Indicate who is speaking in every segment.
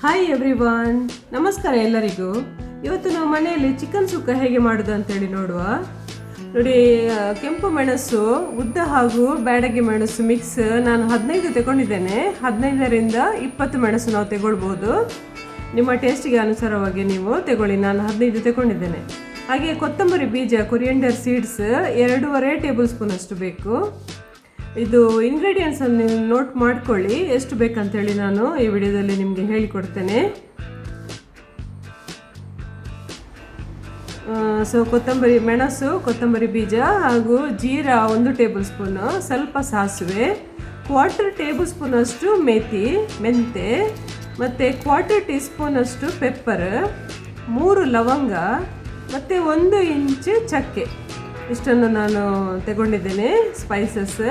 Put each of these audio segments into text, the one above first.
Speaker 1: Hi everyone, ನಮಸ್ಕಾರ ಎಲ್ಲರಿಗೂ. ಇವತ್ತು ನಾವು ಮನೆಯಲ್ಲಿ ಚಿಕನ್ ಸುಕ್ಕ ಹೇಗೆ ಮಾಡೋದು ಅಂತೇಳಿ ನೋಡುವ. ನೋಡಿ, ಕೆಂಪು ಮೆಣಸು, ಉದ್ದ ಹಾಗೂ ಬ್ಯಾಡಗಿ ಮೆಣಸು ಮಿಕ್ಸ್ ನಾನು 15 ತಗೊಂಡಿದ್ದೇನೆ. 15ರಿಂದ 20 ಮೆಣಸು ನಾವು ತಗೊಳ್ಬೋದು. ನಿಮ್ಮ ಟೇಸ್ಟಿಗೆ ಅನುಸಾರವಾಗಿ ನೀವು ತಗೊಳ್ಳಿ. ನಾನು 15 ತಗೊಂಡಿದ್ದೇನೆ. ಹಾಗೆ ಕೊತ್ತಂಬರಿ ಬೀಜ, ಕೊರಿಯಂಡರ್ ಸೀಡ್ಸ್ 2.5 ಟೇಬಲ್ ಸ್ಪೂನ್ ಅಷ್ಟು ಬೇಕು. ಇದು ಇಂಗ್ರೀಡಿಯೆಂಟ್ಸನ್ನು ನೋಟ್ ಮಾಡ್ಕೊಳ್ಳಿ ಎಷ್ಟು ಬೇಕಂತೇಳಿ ನಾನು ಈ ವಿಡಿಯೋದಲ್ಲಿ ನಿಮಗೆ ಹೇಳಿಕೊಡ್ತೇನೆ. ಕೊತ್ತಂಬರಿ ಮೆಣಸು, ಕೊತ್ತಂಬರಿ ಬೀಜ ಹಾಗೂ ಜೀರಾ 1 ಟೇಬಲ್ ಸ್ಪೂನು, ಸ್ವಲ್ಪ ಸಾಸಿವೆ, 1/4 ಟೇಬಲ್ ಸ್ಪೂನ್ ಅಷ್ಟು ಮೆಂತೆ, ಮತ್ತು 1/4 ಟೀ ಸ್ಪೂನ್ ಅಷ್ಟು ಪೆಪ್ಪರ್, 3 ಲವಂಗ ಮತ್ತು 1 ಇಂಚ್ ಚಕ್ಕೆ. ಇಷ್ಟನ್ನು ನಾನು ತಗೊಂಡಿದ್ದೇನೆ ಸ್ಪೈಸಸ್.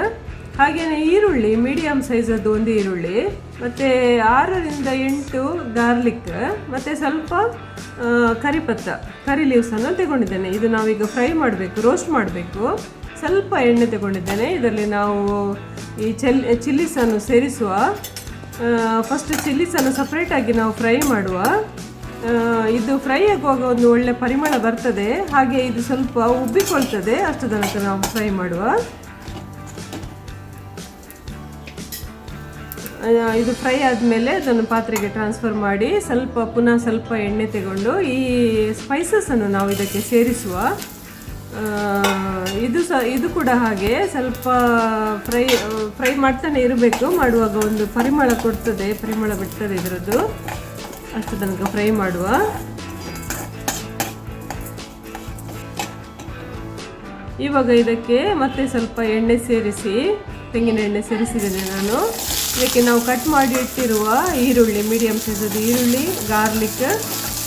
Speaker 1: ಹಾಗೆಯೇ ಈರುಳ್ಳಿ, ಮೀಡಿಯಮ್ ಸೈಜದ್ದು 1 ಈರುಳ್ಳಿ, ಮತ್ತು 6ರಿಂದ 8 ಗಾರ್ಲಿಕ್, ಮತ್ತು ಸ್ವಲ್ಪ ಕರಿ ಲೀವ್ಸನ್ನು ತಗೊಂಡಿದ್ದೇನೆ. ಇದು ನಾವೀಗ ಫ್ರೈ ಮಾಡಬೇಕು, ರೋಸ್ಟ್ ಮಾಡಬೇಕು. ಸ್ವಲ್ಪ ಎಣ್ಣೆ ತಗೊಂಡಿದ್ದೇನೆ. ಇದರಲ್ಲಿ ನಾವು ಈ ಚಿಲ್ಲೀಸನ್ನು ಸೇರಿಸುವ. ಫಸ್ಟ್ ಚಿಲ್ಲೀಸನ್ನು ಸಪ್ರೇಟಾಗಿ ನಾವು ಫ್ರೈ ಮಾಡುವ. ಇದು ಫ್ರೈ ಆಗುವಾಗ ಒಂದು ಒಳ್ಳೆ ಪರಿಮಳ ಬರ್ತದೆ. ಹಾಗೆ ಇದು ಸ್ವಲ್ಪ ಉಬ್ಬಿಕೊಳ್ತದೆ, ಅಷ್ಟು ತನಕ ನಾವು ಫ್ರೈ ಮಾಡುವ. ಇದು ಫ್ರೈ ಆದಮೇಲೆ ಅದನ್ನು ಪಾತ್ರೆಗೆ ಟ್ರಾನ್ಸ್ಫರ್ ಮಾಡಿ ಪುನಃ ಸ್ವಲ್ಪ ಎಣ್ಣೆ ತಗೊಂಡು ಈ ಸ್ಪೈಸಸನ್ನು ನಾವು ಇದಕ್ಕೆ ಸೇರಿಸುವ. ಇದು ಕೂಡ ಹಾಗೆ ಸ್ವಲ್ಪ ಫ್ರೈ ಮಾಡ್ತಾನೆ ಇರಬೇಕು. ಮಾಡುವಾಗ ಒಂದು ಪರಿಮಳ ಕೊಡ್ತದೆ, ಪರಿಮಳ ಬಿಡ್ತದೆ ಇದರದ್ದು. ಅಷ್ಟು ತನಕ ಫ್ರೈ ಮಾಡುವ. ಇವಾಗ ಇದಕ್ಕೆ ಮತ್ತೆ ಸ್ವಲ್ಪ ಎಣ್ಣೆ ಸೇರಿಸಿ, ತೆಂಗಿನ ಎಣ್ಣೆ ಸೇರಿಸಿದ್ದೇನೆ ನಾನು. ಇದಕ್ಕೆ ನಾವು ಕಟ್ ಮಾಡಿ ಇಟ್ಟಿರುವ ಈರುಳ್ಳಿ, ಮೀಡಿಯಮ್ ಸೈಜದ್ದು ಈರುಳ್ಳಿ, ಗಾರ್ಲಿಕ್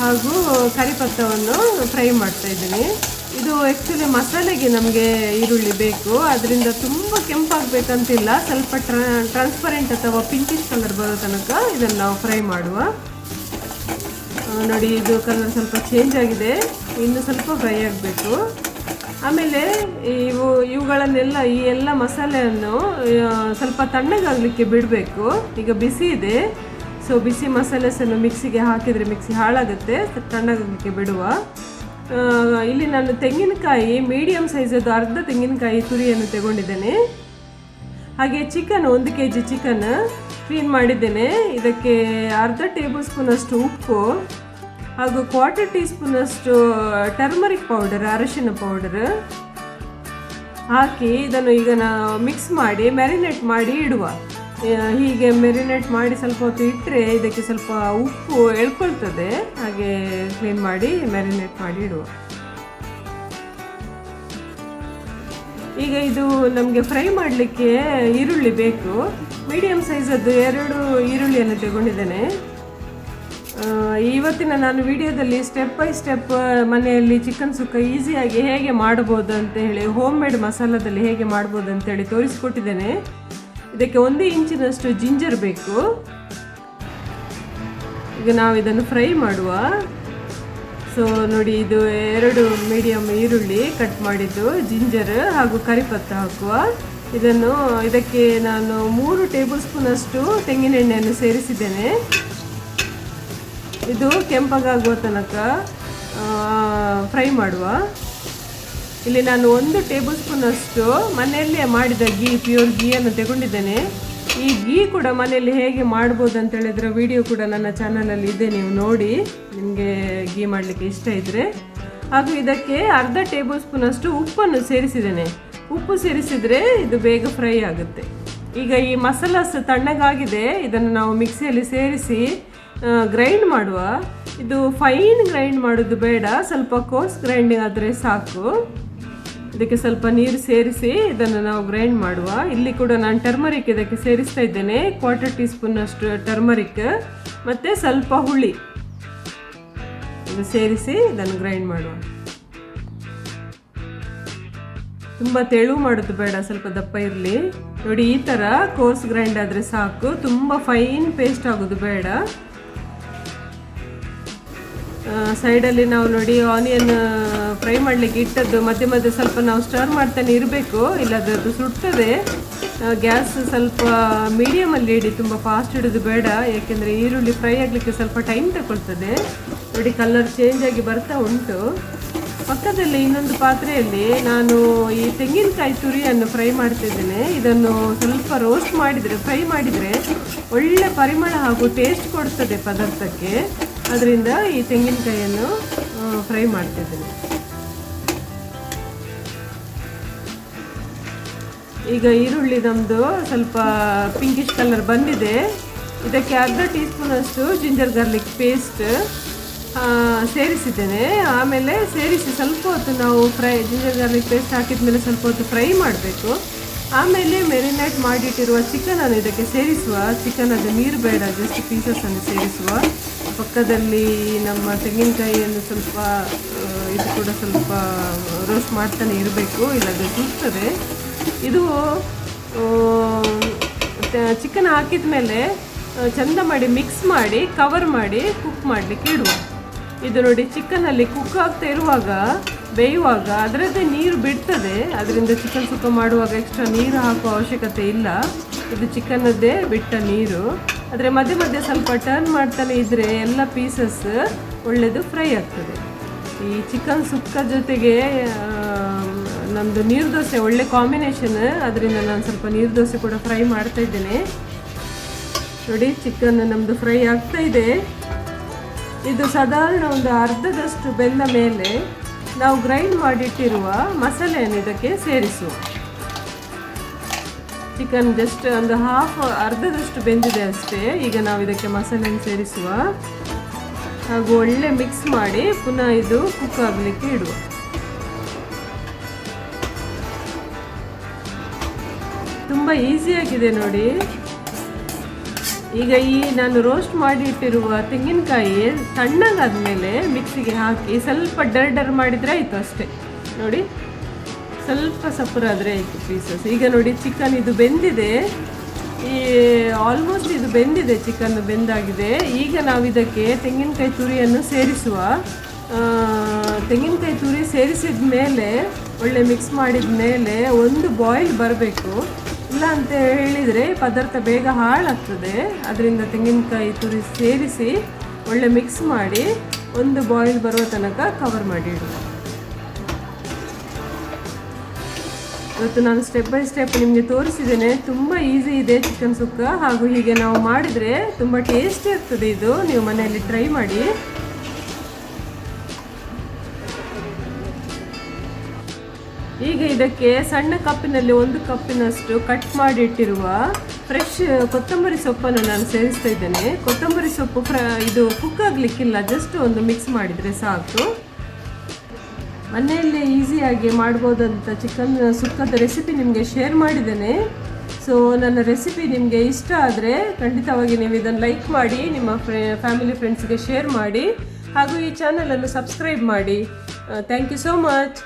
Speaker 1: ಹಾಗೂ ಕರಿಪತ್ತವನ್ನು ಫ್ರೈ ಮಾಡ್ತಾ ಇದ್ದೀನಿ. ಇದು ಆ್ಯಕ್ಚುಲಿ ಮಸಾಲೆಗೆ ನಮಗೆ ಈರುಳ್ಳಿ ಬೇಕು, ಅದರಿಂದ ತುಂಬ ಕೆಂಪಾಗಬೇಕಂತಿಲ್ಲ. ಸ್ವಲ್ಪ ಟ್ರಾನ್ಸ್ಪರೆಂಟ್ ಅಥವಾ ಪಿಂಕಿಶ್ ಕಲರ್ ಬರೋ ತನಕ ಇದನ್ನು ನಾವು ಫ್ರೈ ಮಾಡುವ. ನೋಡಿ, ಇದು ಕಲರ್ ಸ್ವಲ್ಪ ಚೇಂಜ್ ಆಗಿದೆ, ಇನ್ನು ಸ್ವಲ್ಪ ಫ್ರೈ ಆಗಬೇಕು. ಆಮೇಲೆ ಇವುಗಳನ್ನೆಲ್ಲ, ಈ ಎಲ್ಲ ಮಸಾಲೆಯನ್ನು ಸ್ವಲ್ಪ ತಣ್ಣಗಾಗಲಿಕ್ಕೆ ಬಿಡಬೇಕು. ಈಗ ಬಿಸಿ ಇದೆ, ಬಿಸಿ ಮಸಾಲೆಸನ್ನು ಮಿಕ್ಸಿಗೆ ಹಾಕಿದರೆ ಮಿಕ್ಸಿ ಹಾಳಾಗುತ್ತೆ. ತಣ್ಣಗಾಗಲಿಕ್ಕೆ ಬಿಡುವ. ಇಲ್ಲಿ ನಾನು ತೆಂಗಿನಕಾಯಿ, ಮೀಡಿಯಮ್ ಸೈಜದ್ದು ಅರ್ಧ ತೆಂಗಿನಕಾಯಿ ತುರಿಯನ್ನು ತಗೊಂಡಿದ್ದೇನೆ. ಹಾಗೆ ಚಿಕನ್, 1 kg ಚಿಕನ್ ಕ್ಲೀನ್ ಮಾಡಿದ್ದೇನೆ. ಇದಕ್ಕೆ ಅರ್ಧ ಟೇಬಲ್ ಸ್ಪೂನ್ ಅಷ್ಟು ಉಪ್ಪು ಹಾಗೂ 1/4 ಟೀ ಸ್ಪೂನ್ ಅಷ್ಟು ಟರ್ಮರಿಕ್ ಪೌಡರ್, ಅರಿಶಿನ ಪೌಡರ್ ಹಾಕಿ ಇದನ್ನು ಈಗ ನಾವು ಮಿಕ್ಸ್ ಮಾಡಿ ಮ್ಯಾರಿನೇಟ್ ಮಾಡಿ ಇಡುವ. ಹೀಗೆ ಮ್ಯಾರಿನೇಟ್ ಮಾಡಿ ಸ್ವಲ್ಪ ಹೊತ್ತು ಇಟ್ಟರೆ ಇದಕ್ಕೆ ಸ್ವಲ್ಪ ಉಪ್ಪು ಎಳ್ಕೊಳ್ತದೆ. ಹಾಗೆ ಕ್ಲೀನ್ ಮಾಡಿ ಮ್ಯಾರಿನೇಟ್ ಮಾಡಿ ಇಡುವ. ಈಗ ಇದು ನಮಗೆ ಫ್ರೈ ಮಾಡಲಿಕ್ಕೆ ಈರುಳ್ಳಿ ಬೇಕು. ಮೀಡಿಯಮ್ ಸೈಜದ್ದು 2 ಈರುಳ್ಳಿಯನ್ನು ತಗೊಂಡಿದ್ದೇನೆ. ಇವತ್ತಿನ ನಾನು ವಿಡಿಯೋದಲ್ಲಿ ಸ್ಟೆಪ್ ಬೈ ಸ್ಟೆಪ್ ಮನೆಯಲ್ಲಿ ಚಿಕನ್ ಸುಕ್ಕ ಈಸಿಯಾಗಿ ಹೇಗೆ ಮಾಡ್ಬೋದು ಅಂತ ಹೇಳಿ, ಹೋಮ್ ಮೇಡ್ ಮಸಾಲದಲ್ಲಿ ಹೇಗೆ ಮಾಡ್ಬೋದು ಅಂತೇಳಿ ತೋರಿಸಿಕೊಟ್ಟಿದ್ದೇನೆ. ಇದಕ್ಕೆ 1 ಇಂಚಿನಷ್ಟು ಜಿಂಜರ್ ಬೇಕು. ಈಗ ನಾವು ಇದನ್ನು ಫ್ರೈ ಮಾಡುವ. ನೋಡಿ, ಇದು 2 ಮೀಡಿಯಮ್ ಈರುಳ್ಳಿ ಕಟ್ ಮಾಡಿದ್ದು, ಜಿಂಜರ್ ಹಾಗೂ ಕರಿಪತ್ತ ಹಾಕುವ. ಇದಕ್ಕೆ ನಾನು 3 ಟೇಬಲ್ ಸ್ಪೂನ್ ಅಷ್ಟು ತೆಂಗಿನ ಎಣ್ಣೆಯನ್ನು ಸೇರಿಸಿದ್ದೇನೆ. ಇದು ಕೆಂಪಗಾಗುವ ತನಕ ಫ್ರೈ ಮಾಡುವ. ಇಲ್ಲಿ ನಾನು 1 ಟೇಬಲ್ ಸ್ಪೂನ್ ಅಷ್ಟು ಮನೆಯಲ್ಲೇ ಮಾಡಿದ ಪ್ಯೂರ್ ಗೀಯನ್ನು ತಗೊಂಡಿದ್ದೇನೆ. ಈ ಗೀ ಕೂಡ ಮನೆಯಲ್ಲಿ ಹೇಗೆ ಮಾಡ್ಬೋದು ಅಂತ ಹೇಳಿದ್ರೆ ವಿಡಿಯೋ ಕೂಡ ನನ್ನ ಚಾನಲಲ್ಲಿ ಇದೆ, ನೀವು ನೋಡಿ, ನಿಮಗೆ ಗೀ ಮಾಡಲಿಕ್ಕೆ ಇಷ್ಟ ಇದ್ದರೆ. ಹಾಗೂ ಇದಕ್ಕೆ ಅರ್ಧ ಟೇಬಲ್ ಸ್ಪೂನ್ ಅಷ್ಟು ಉಪ್ಪನ್ನು ಸೇರಿಸಿದ್ದೇನೆ. ಉಪ್ಪು ಸೇರಿಸಿದರೆ ಇದು ಬೇಗ ಫ್ರೈ ಆಗುತ್ತೆ. ಈಗ ಈ ಮಸಾಲಾಸ್ ತಣ್ಣಗಾಗಿದೆ, ಇದನ್ನು ನಾವು ಮಿಕ್ಸಿಯಲ್ಲಿ ಸೇರಿಸಿ ಗ್ರೈಂಡ್ ಮಾಡುವ. ಇದು ಫೈನ್ ಗ್ರೈಂಡ್ ಮಾಡೋದು ಬೇಡ, ಸ್ವಲ್ಪ ಕೋರ್ಸ್ ಗ್ರೈಂಡಿಂಗ್ ಆದರೆ ಸಾಕು. ಇದಕ್ಕೆ ಸ್ವಲ್ಪ ನೀರು ಸೇರಿಸಿ ಇದನ್ನು ನಾವು ಗ್ರೈಂಡ್ ಮಾಡುವ. ಇಲ್ಲಿ ಕೂಡ ನಾನು ಟರ್ಮರಿಕ್ ಇದಕ್ಕೆ ಸೇರಿಸ್ತಾ ಇದ್ದೇನೆ. 1/4 ಟೀ ಸ್ಪೂನ್ ಅಷ್ಟು ಟರ್ಮರಿಕ್ ಮತ್ತು ಸ್ವಲ್ಪ ಹುಳಿ ಇದು ಸೇರಿಸಿ ಇದನ್ನು ಗ್ರೈಂಡ್ ಮಾಡುವ. ತುಂಬ ತೆಳು ಮಾಡೋದು ಬೇಡ, ಸ್ವಲ್ಪ ದಪ್ಪ ಇರಲಿ. ನೋಡಿ, ಈ ಥರ ಕೋರ್ಸ್ ಗ್ರೈಂಡ್ ಆದರೆ ಸಾಕು, ತುಂಬ ಫೈನ್ ಪೇಸ್ಟ್ ಆಗೋದು ಬೇಡ. ಸೈಡಲ್ಲಿ ನಾವು ನೋಡಿ ಆನಿಯನ್ ಫ್ರೈ ಮಾಡಲಿಕ್ಕೆ ಇಟ್ಟದ್ದು ಮಧ್ಯೆ ಮಧ್ಯೆ ಸ್ವಲ್ಪ ನಾವು ಸ್ಟರ್ ಮಾಡ್ತಾನೆ ಇರಬೇಕು, ಇಲ್ಲದ್ರೆ ಅದು ಸುಡ್ತದೆ. ಗ್ಯಾಸ್ ಸ್ವಲ್ಪ ಮೀಡಿಯಮಲ್ಲಿ ಇಡಿ, ತುಂಬ ಫಾಸ್ಟ್ ಇಡೋದು ಬೇಡ, ಯಾಕೆಂದರೆ ಈರುಳ್ಳಿ ಫ್ರೈ ಆಗಲಿಕ್ಕೆ ಸ್ವಲ್ಪ ಟೈಮ್ ತಗೊಳ್ತದೆ. ನೋಡಿ ಕಲರ್ ಚೇಂಜ್ ಆಗಿ ಬರ್ತಾ ಉಂಟು. ಪಕ್ಕದಲ್ಲಿ ಇನ್ನೊಂದು ಪಾತ್ರೆಯಲ್ಲಿ ನಾನು ಈ ತೆಂಗಿನಕಾಯಿ ತುರಿಯನ್ನು ಫ್ರೈ ಮಾಡ್ತಿದ್ದೇನೆ. ಇದನ್ನು ಸ್ವಲ್ಪ ರೋಸ್ಟ್ ಮಾಡಿದರೆ, ಫ್ರೈ ಮಾಡಿದರೆ ಒಳ್ಳೆ ಪರಿಮಳ ಹಾಗೂ ಟೇಸ್ಟ್ ಕೊಡ್ತದೆ ಪದಾರ್ಥಕ್ಕೆ. ಅದರಿಂದ ಈ ತೆಂಗಿನಕಾಯಿಯನ್ನು ಫ್ರೈ ಮಾಡ್ತಿದ್ದೇನೆ. ಈಗ ಈರುಳ್ಳಿ ನಮ್ಮದು ಸ್ವಲ್ಪ ಪಿಂಕಿಶ್ ಕಲರ್ ಬಂದಿದೆ. ಇದಕ್ಕೆ ಅರ್ಧ ಟೀ ಸ್ಪೂನಷ್ಟು ಜಿಂಜರ್ ಗಾರ್ಲಿಕ್ ಪೇಸ್ಟ್ ಸೇರಿಸಿದ್ದೇನೆ. ಆಮೇಲೆ ಸೇರಿಸಿ ಸ್ವಲ್ಪ ಹೊತ್ತು ನಾವು ಜಿಂಜರ್ ಗಾರ್ಲಿಕ್ ಪೇಸ್ಟ್ ಹಾಕಿದ ಮೇಲೆ ಸ್ವಲ್ಪ ಹೊತ್ತು ಫ್ರೈ ಮಾಡಬೇಕು. ಆಮೇಲೆ ಮೆರಿನೇಟ್ ಮಾಡಿಟ್ಟಿರುವ ಚಿಕನನ್ನು ಇದಕ್ಕೆ ಸೇರಿಸುವ. ಚಿಕನ್ ಅದು ನೀರು ಬೇಡ, ಜಸ್ಟ್ ಪೀಸಸನ್ನು ಸೇರಿಸುವ. ಪಕ್ಕದಲ್ಲಿ ನಮ್ಮ ತೆಂಗಿನಕಾಯಿಯನ್ನು ಸ್ವಲ್ಪ ಇದು ಕೂಡ ಸ್ವಲ್ಪ ರೋಸ್ಟ್ ಮಾಡ್ತಾನೆ ಇರಬೇಕು, ಇಲ್ಲದೆ ಸುಡ್ತದೆ. ಇದು ಚಿಕನ್ ಹಾಕಿದ ಮೇಲೆ ಚೆಂದ ಮಾಡಿ ಮಿಕ್ಸ್ ಮಾಡಿ ಕವರ್ ಮಾಡಿ ಕುಕ್ ಮಾಡಲಿಕ್ಕೆ ಇಡುವ. ಇದು ನೋಡಿ ಚಿಕನಲ್ಲಿ ಕುಕ್ ಆಗ್ತಾ ಇರುವಾಗ, ಬೇಯುವಾಗ ಅದರದ್ದೇ ನೀರು ಬಿಡ್ತದೆ. ಅದರಿಂದ ಚಿಕನ್ ಸುಕ್ಕ ಮಾಡುವಾಗ ಎಕ್ಸ್ಟ್ರಾ ನೀರು ಹಾಕುವ ಅವಶ್ಯಕತೆ ಇಲ್ಲ. ಇದು ಚಿಕನ್ನದ್ದೇ ಬಿಟ್ಟ ನೀರು. ಆದರೆ ಮಧ್ಯೆ ಮಧ್ಯೆ ಸ್ವಲ್ಪ ಟರ್ನ್ ಮಾಡ್ತಾನೆ ಇದ್ದರೆ ಎಲ್ಲ ಪೀಸಸ್ ಒಳ್ಳೆಯದು ಫ್ರೈ ಆಗ್ತದೆ. ಈ ಚಿಕನ್ ಸುಕ್ಕ ಜೊತೆಗೆ ನಮ್ಮದು ನೀರು ದೋಸೆ ಒಳ್ಳೆ ಕಾಂಬಿನೇಷನ್. ಅದರಿಂದ ನಾನು ಸ್ವಲ್ಪ ನೀರು ದೋಸೆ ಕೂಡ ಫ್ರೈ ಮಾಡ್ತಾ ಇದ್ದೇನೆ. ನೋಡಿ ಚಿಕನ್ ನಮ್ಮದು ಫ್ರೈ ಆಗ್ತಾ ಇದೆ. ಇದು ಸಾಧಾರಣ ಒಂದು ಅರ್ಧದಷ್ಟು ಬೆಂದ ಮೇಲೆ ನಾವು ಗ್ರೈಂಡ್ ಮಾಡಿಟ್ಟಿರುವ ಮಸಾಲೆಯನ್ನು ಇದಕ್ಕೆ ಸೇರಿಸುವ. ಚಿಕನ್ ಜಸ್ಟ್ ಒಂದು ಅರ್ಧದಷ್ಟು ಬೆಂದಿದೆ ಅಷ್ಟೇ. ಈಗ ನಾವು ಇದಕ್ಕೆ ಮಸಾಲೆಯನ್ನು ಸೇರಿಸುವ ಹಾಗೂ ಒಳ್ಳೆ ಮಿಕ್ಸ್ ಮಾಡಿ ಪುನಃ ಇದು ಕುಕ್ ಆಗಲಿಕ್ಕೆ ಇಡುವ. ತುಂಬ ಈಸಿಯಾಗಿದೆ ನೋಡಿ. ಈಗ ಈ ನಾನು ರೋಸ್ಟ್ ಮಾಡಿ ಇಟ್ಟಿರುವ ತೆಂಗಿನಕಾಯಿ ತಣ್ಣಗಾದ ಮೇಲೆ ಮಿಕ್ಸಿಗೆ ಹಾಕಿ ಸ್ವಲ್ಪ ಡರ್ ಮಾಡಿದರೆ ಆಯಿತು ಅಷ್ಟೇ. ನೋಡಿ ಸ್ವಲ್ಪ ಸಪ್ಪರಾದರೆ ಆಯಿತು ಪೀಸಸ್. ಈಗ ನೋಡಿ ಚಿಕನ್ ಇದು ಬೆಂದಿದೆ, ಈ ಆಲ್ಮೋಸ್ಟ್ ಇದು ಬೆಂದಿದೆ, ಚಿಕನ್ ಬೆಂದಾಗಿದೆ. ಈಗ ನಾವು ಇದಕ್ಕೆ ತೆಂಗಿನಕಾಯಿ ತುರಿಯನ್ನು ಸೇರಿಸುವ. ತೆಂಗಿನಕಾಯಿ ತುರಿ ಸೇರಿಸಿದ ಮೇಲೆ ಒಳ್ಳೆ ಮಿಕ್ಸ್ ಮಾಡಿದ ಮೇಲೆ ಒಂದು ಬಾಯ್ಲ್ ಬರಬೇಕು. ಇಲ್ಲ ಅಂತ ಹೇಳಿದರೆ ಪದಾರ್ಥ ಬೇಗ ಹಾಳಾಗ್ತದೆ. ಅದರಿಂದ ತೆಂಗಿನಕಾಯಿ ತುರಿ ಸೇರಿಸಿ ಒಳ್ಳೆ ಮಿಕ್ಸ್ ಮಾಡಿ ಒಂದು ಬಾಯ್ಲ್ ಬರುವ ತನಕ ಕವರ್ ಮಾಡಿ ಇಡುವ. ಇವತ್ತು ನಾನು ಸ್ಟೆಪ್ ಬೈ ಸ್ಟೆಪ್ ನಿಮಗೆ ತೋರಿಸಿದ್ದೇನೆ. ತುಂಬ ಈಸಿ ಇದೆ ಚಿಕನ್ ಸುಕ್ಕ, ಹಾಗೂ ಹೀಗೆ ನಾವು ಮಾಡಿದರೆ ತುಂಬ ಟೇಸ್ಟಿ ಆಗ್ತದೆ. ಇದು ನೀವು ಮನೆಯಲ್ಲಿ ಟ್ರೈ ಮಾಡಿ. ಈಗ ಇದಕ್ಕೆ ಸಣ್ಣ ಕಪ್ಪಿನಲ್ಲಿ 1 ಕಪ್ಪಿನಷ್ಟು ಕಟ್ ಮಾಡಿಟ್ಟಿರುವ ಫ್ರೆಶ್ ಕೊತ್ತಂಬರಿ ಸೊಪ್ಪನ್ನು ನಾನು ಸೇರಿಸ್ತಾ ಇದ್ದೇನೆ. ಕೊತ್ತಂಬರಿ ಸೊಪ್ಪು ಇದು ಕುಕ್ ಆಗಲಿಕ್ಕಿಲ್ಲ, ಜಸ್ಟ್ ಒಂದು ಮಿಕ್ಸ್ ಮಾಡಿದರೆ ಸಾಕು. ಮನೆಯಲ್ಲೇ ಈಸಿಯಾಗಿ ಮಾಡ್ಬೋದಂತ ಚಿಕನ್ ಸುಕ್ಕದ ರೆಸಿಪಿ ನಿಮಗೆ ಶೇರ್ ಮಾಡಿದ್ದೇನೆ. ಸೊ ನನ್ನ ರೆಸಿಪಿ ನಿಮಗೆ ಇಷ್ಟ ಆದರೆ ಖಂಡಿತವಾಗಿ ನೀವು ಇದನ್ನು ಲೈಕ್ ಮಾಡಿ, ನಿಮ್ಮ ಫ್ಯಾಮಿಲಿ ಫ್ರೆಂಡ್ಸ್ಗೆ ಶೇರ್ ಮಾಡಿ, ಹಾಗೂ ಈ ಚಾನಲನ್ನು ಸಬ್ಸ್ಕ್ರೈಬ್ ಮಾಡಿ. Thank you so much.